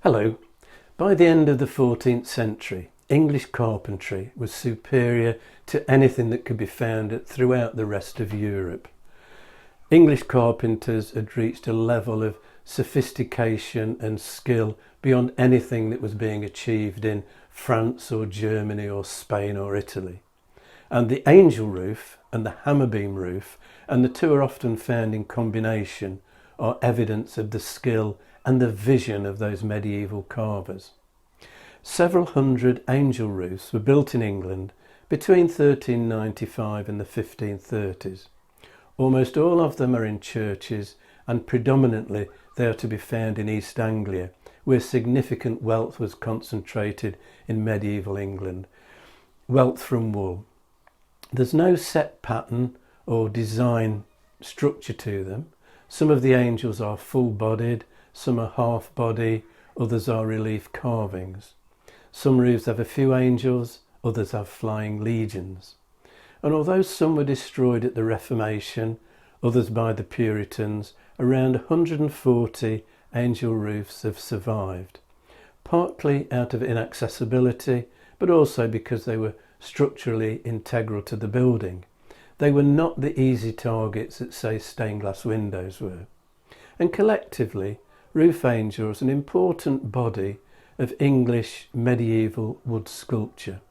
Hello. By the end of the 14th century, English carpentry was superior to anything that could be found throughout the rest of Europe. English carpenters had reached a level of sophistication and skill beyond anything that was being achieved in France or Germany or Spain or Italy. And the angel roof and the hammerbeam roof, and the two are often found in combination, are evidence of the skill and the vision of those medieval carvers. Several hundred angel roofs were built in England between 1395 and the 1530s. Almost all of them are in churches, and predominantly they are to be found in East Anglia, where significant wealth was concentrated in medieval England, wealth from wool. There's no set pattern or design structure to them. Some of the angels are full-bodied, some are half-body, others are relief carvings. Some roofs have a few angels, others have flying legions. And although some were destroyed at the Reformation, others by the Puritans, around 140 angel roofs have survived, partly out of inaccessibility, but also because they were structurally integral to the building. They were not the easy targets that, say, stained glass windows were. And collectively, roof angels are an important body of English medieval wood sculpture.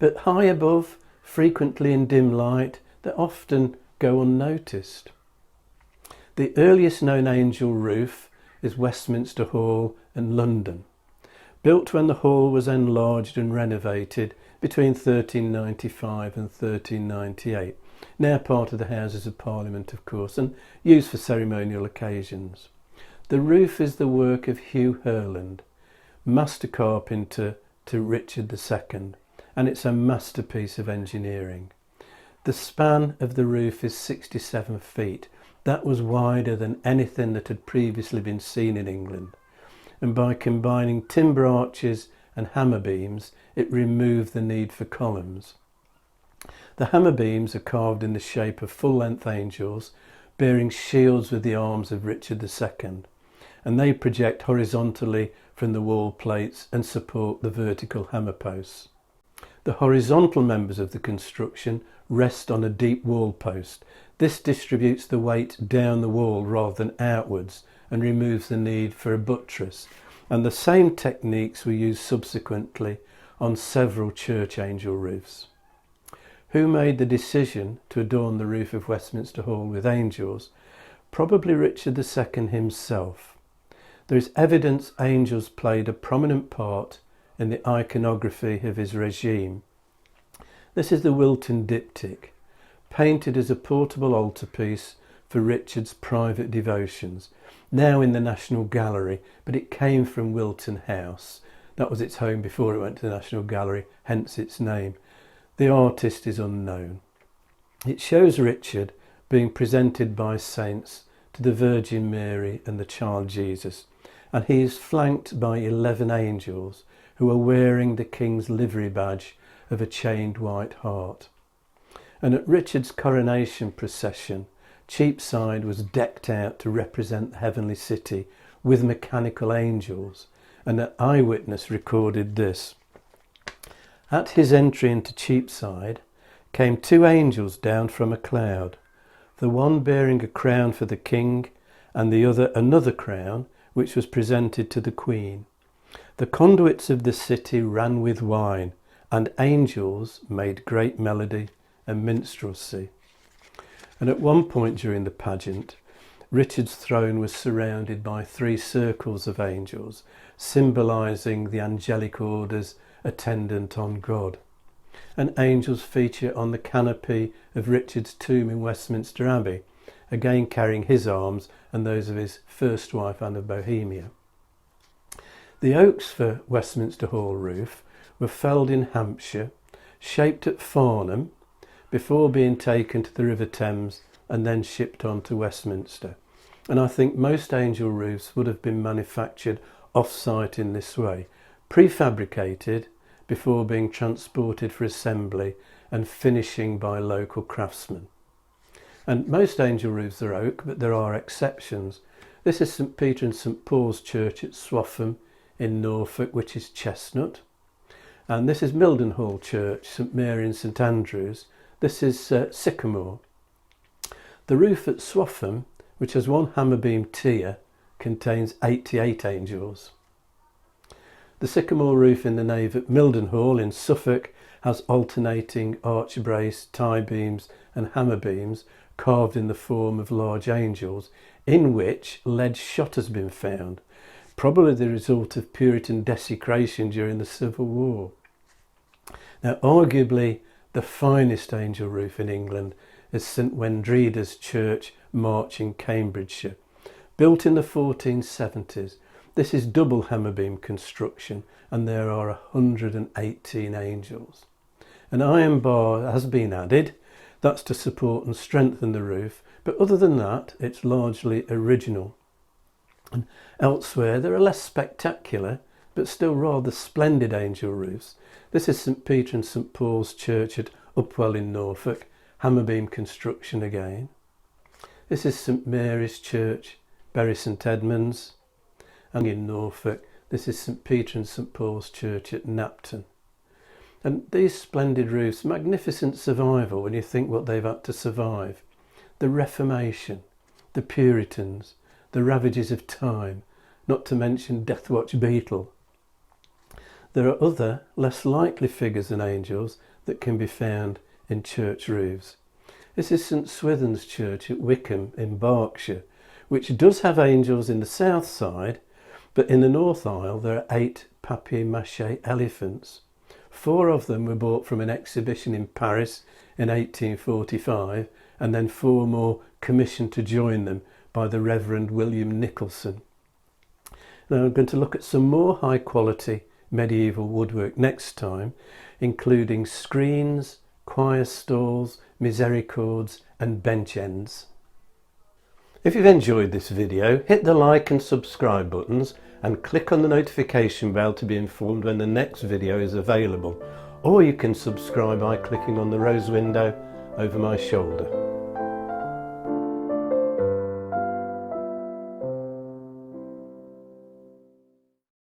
But high above, frequently in dim light, they often go unnoticed. The earliest known angel roof is Westminster Hall in London, built when the hall was enlarged and renovated between 1395 and 1398, now part of the Houses of Parliament, of course, and used for ceremonial occasions. The roof is the work of Hugh Herland, master carpenter to Richard II, and it's a masterpiece of engineering. The span of the roof is 67 feet. That was wider than anything that had previously been seen in England. And by combining timber arches and hammer beams, it removed the need for columns. The hammer beams are carved in the shape of full-length angels bearing shields with the arms of Richard II, and they project horizontally from the wall plates and support the vertical hammer posts. The horizontal members of the construction rest on a deep wall post. This distributes the weight down the wall rather than outwards and removes the need for a buttress. And the same techniques were used subsequently on several church angel roofs. Who made the decision to adorn the roof of Westminster Hall with angels? Probably Richard II himself. There is evidence angels played a prominent part in the iconography of his regime. This is the Wilton diptych, painted as a portable altarpiece for Richard's private devotions, now in the National Gallery, but it came from Wilton House. That was its home before it went to the National Gallery, hence its name. The artist is unknown. It shows Richard being presented by saints to the Virgin Mary and the child Jesus, and he is flanked by 11 angels who are wearing the king's livery badge of a chained white hart. And at Richard's coronation procession, Cheapside was decked out to represent the heavenly city with mechanical angels, and an eyewitness recorded this. At his entry into Cheapside came 2 angels down from a cloud, the one bearing a crown for the king and the other another crown which was presented to the Queen. The conduits of the city ran with wine, and angels made great melody and minstrelsy. And at one point during the pageant, Richard's throne was surrounded by 3 circles of angels, symbolising the angelic orders attendant on God. And angels feature on the canopy of Richard's tomb in Westminster Abbey, again carrying his arms and those of his first wife Anne of Bohemia. The oaks for Westminster Hall roof were felled in Hampshire, shaped at Farnham, before being taken to the River Thames and then shipped on to Westminster. And I think most angel roofs would have been manufactured off-site in this way, prefabricated before being transported for assembly and finishing by local craftsmen. And most angel roofs are oak, but there are exceptions. This is St Peter and St Paul's Church at Swaffham in Norfolk, which is chestnut. And this is Mildenhall Church, St Mary and St Andrews. This is sycamore. The roof at Swaffham, which has one hammerbeam tier, contains 88 angels. The sycamore roof in the nave at Mildenhall in Suffolk has alternating arch brace, tie beams and hammer beams carved in the form of large angels, in which lead shot has been found, probably the result of Puritan desecration during the Civil War. Now, arguably the finest angel roof in England is St Wendrida's Church, March in Cambridgeshire. Built in the 1470s, this is double hammerbeam construction and there are 118 angels. An iron bar has been added, that's to support and strengthen the roof, but other than that it's largely original. And elsewhere there are less spectacular but still rather splendid angel roofs. This is St Peter and St Paul's Church at Upwell in Norfolk, hammerbeam construction again. This is St Mary's Church, Bury St Edmunds, and in Norfolk this is St Peter and St Paul's Church at Knapton. And these splendid roofs, magnificent survival when you think what they've had to survive. The Reformation, the Puritans, the ravages of time, not to mention Deathwatch Beetle. There are other, less likely figures than angels that can be found in church roofs. This is St Swithun's Church at Wickham in Berkshire, which does have angels in the south side, but in the north aisle there are 8 papier-mâché elephants. 4 of them were bought from an exhibition in Paris in 1845, and then 4 more commissioned to join them by the Reverend William Nicholson. Now I'm going to look at some more high quality medieval woodwork next time, including screens, choir stalls, misericords and bench ends. If you've enjoyed this video, hit the like and subscribe buttons and click on the notification bell to be informed when the next video is available, or you can subscribe by clicking on the rose window over my shoulder.